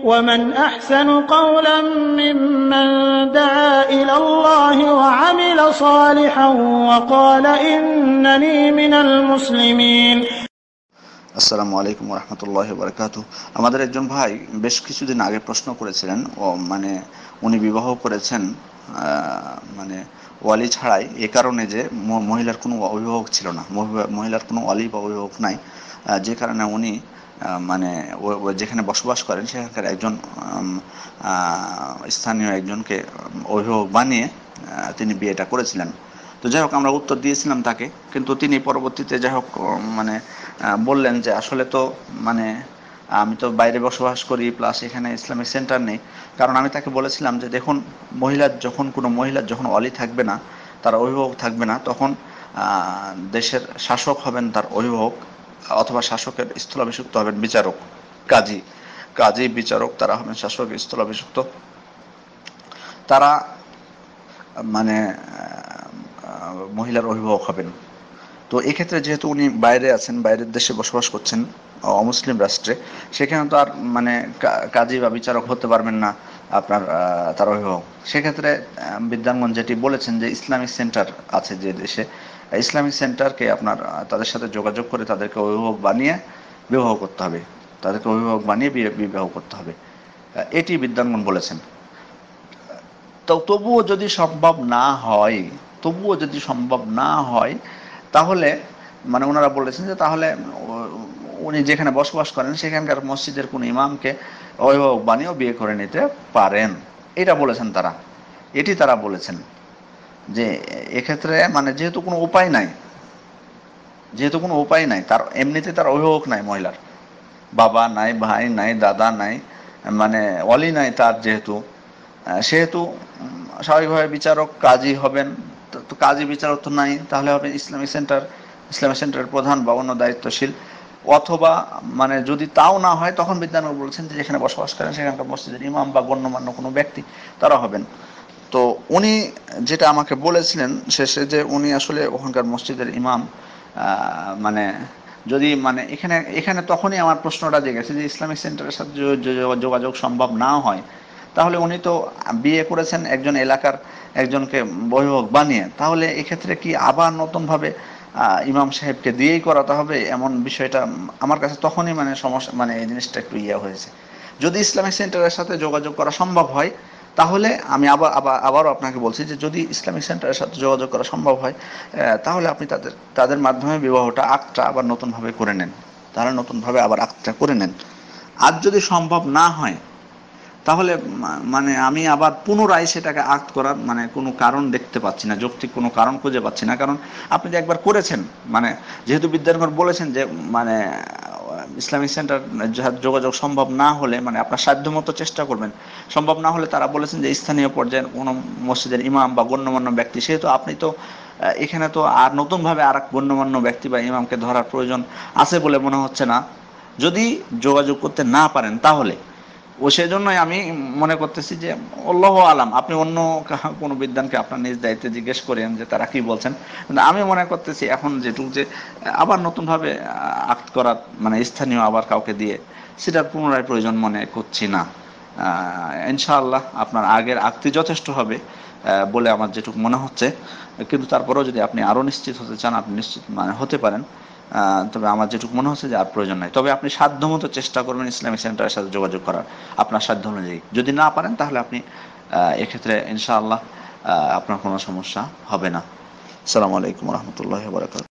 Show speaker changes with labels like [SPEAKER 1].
[SPEAKER 1] ومن أحسن قولا ممن دعا إلى الله وعمل صالحا وقال إنني من المسلمين.
[SPEAKER 2] আসসালামু আলাইকুম ওয়া রাহমাতুল্লাহি ওয়া বারাকাতুহু। আমাদের একজন ভাই বেশ কিছুদিন আগে প্রশ্ন করেছিলেন, মানে উনি বিবাহ করেছেন মানে ওয়ালি ছাড়াই, এ কারণে যে মহিলার কোনো অভিভাবক ছিল না, মহিলার কোনো ওয়ালি বা অভিভাবক নাই, যে কারণে উনি মানে যেখানে বসবাস করেন সেখানকার একজন স্থানীয় একজনকে অভিভাবক বানিয়ে তিনি বিয়েটা করেছিলেন। তো যাই হোক, আমরা উত্তর দিয়েছিলাম তাকে, কিন্তু তিনি পরবর্তীতে যাই হোক মানে বললেন যে আসলে তো মানে আমি তো বাইরে বসবাস করি, প্লাস এখানে ইসলামিক সেন্টার নেই। কারণ আমি তাকে বলেছিলাম যে দেখুন, কোনো মহিলার যখন ওয়ালি থাকবে না, তার অভিভাবক থাকবে না, তখন দেশের শাসক হবেন তার অভিভাবক, অথবা শাসকের স্থলাভিষিক্ত হবেন বিচারক, কাজী বিচারক, তারা হবেন শাসক স্থলাভিষিক্ত। তারা মানে মহিলার অভিভাবক হবেন। তো এক্ষেত্রে যেহেতু উনি বাইরে আছেন, বাইরের দেশে বসবাস করছেন অমুসলিম রাষ্ট্রে, সেখানে তো আর মানে কাজী বা বিচারক হতে পারবেন না আপনার তার অভিভাবক। সেক্ষেত্রে বিদ্যাঙ্গন যেটি বলেছেন যে ইসলামিক সেন্টার আছে যে দেশে, ইসলামিক সেন্টারকে আপনার তাদের সাথে যোগাযোগ করে তাদেরকে অভিভাবক বানিয়ে বিবাহ করতে হবে, তাদেরকে অভিভাবক বানিয়ে বিবাহ করতে হবে, এটি বিদ্যাঙ্গন বলেছেন। তো তবুও যদি সম্ভব না হয় তাহলে মানে ওনারা বলেছেন যে তাহলে উনি যেখানে বসবাস করেন সেখানকার মসজিদের কোন ইমামকে অভিভাবক বানিয়েও বিয়ে করে নিতে পারেন, এটা বলেছেন তারা। এটি তারা বলেছেন যে এক্ষেত্রে মানে যেহেতু কোনো উপায় নাই, তার এমনিতে তার অভিভাবক নাই, মহিলার বাবা নাই, ভাই নাই, দাদা নাই, মানে ওয়ালি নাই তার, সেহেতু স্বাভাবিকভাবে বিচারক কাজী হবেন। তো কাজী বিচারক তো নাই, তাহলে হবে ইসলামিক সেন্টারের প্রধান বা অন্য দায়িত্বশীল, অথবা মানে যদি তাও না হয় তখন বিদ্যানগর বলছেন যে যেখানে বসবাস করেন সেখানকার মসজিদের ইমাম বা গণ্যমান্য কোনো ব্যক্তি তারা হবেন। তো উনি যেটা আমাকে বলেছিলেন শেষে, যে উনি আসলে ওখানকার মসজিদের ইমাম, মানে যদি মানে এখানে তখনই আমার প্রশ্নটা জেগেছে যে ইসলামিক সেন্টারের সাথে যোগাযোগ সম্ভব না হয়, তাহলে উনি তো বিয়ে করেছেন একজন এলাকার একজনকে অভিভাবক বানিয়ে, তাহলে এক্ষেত্রে কি আবার নতুনভাবে ইমাম সাহেবকে দিয়েই করাতে হবে? এমন বিষয়টা আমার কাছে তখনই মানে সমস্যা, মানে এই জিনিসটা একটু হয়েছে। যদি ইসলামিক সেন্টারের সাথে যোগাযোগ করা সম্ভব হয়, তাহলে আমি আবারও আপনাকে বলছি যে যদি ইসলামিক সেন্টারের সাথে যোগাযোগ করা সম্ভব হয়, তাহলে আপনি তাদের মাধ্যমে বিবাহটা আবার নতুনভাবে আবার আক্তটা করে নেন। আর যদি সম্ভব না হয়, তাহলে মানে আমি আবার পুনরায় সেটাকে আক্ত করার মানে কোনো কারণ দেখতে পাচ্ছি না, যৌক্তিক কোনো কারণ খুঁজে পাচ্ছি না। কারণ আপনি যে একবার করেছেন, মানে যেহেতু বিদ্যানগর বলেছেন যে মানে ইসলামিক সেন্টার যোগাযোগ সম্ভব না হলে মানে আপনার সাধ্যমতো চেষ্টা করবেন, সম্ভব না হলে তারা বলেছেন যে স্থানীয় পর্যায়ে কোনো মসজিদের ইমাম বা গণ্যমান্য ব্যক্তি, সেহেতু আপনি তো এখানে তো আর নতুনভাবে আর এক গণ্যমান্য ব্যক্তি বা ইমামকে ধরার প্রয়োজন আছে বলে মনে হচ্ছে না, যদি যোগাযোগ করতে না পারেন তাহলে। সেজন্যই আমি মনে করতেছি যে আল্লাহু আলাম, আপনি অন্য কোনো বিদ্বানকে আপনার নিজ দায়িত্বে জিজ্ঞেস করেন যে তারা কি বলছেন, কিন্তু আমি মনে করতেছি এখন যেটুকু যে আবার নতুনভাবে আক্ত করার মানে স্থানীয় আবার কাউকে দিয়ে সেটার পুনরায় প্রয়োজন মনে করছি না। ইনশাআল্লাহ আপনার আগের আক্তি যথেষ্ট হবে বলে আমার যেটুকু মনে হচ্ছে, কিন্তু তারপরেও যদি আপনি আরও নিশ্চিত হতে চান, আপনি নিশ্চিত মানে হতে পারেন। তবে আমার যেটুকু মনে হচ্ছে যে আর প্রয়োজন নাই। তবে আপনি সাধ্যমতো চেষ্টা করবেন ইসলামিক সেন্টারের সাথে যোগাযোগ করার, আপনার সাধ্য অনুযায়ী। যদি না পারেন তাহলে আপনি এক্ষেত্রে ইনশাআল্লাহ আপনার কোনো সমস্যা হবে না। আসসালামু আলাইকুম ওয়া রাহমাতুল্লাহি ওয়া বারাকাতুহু।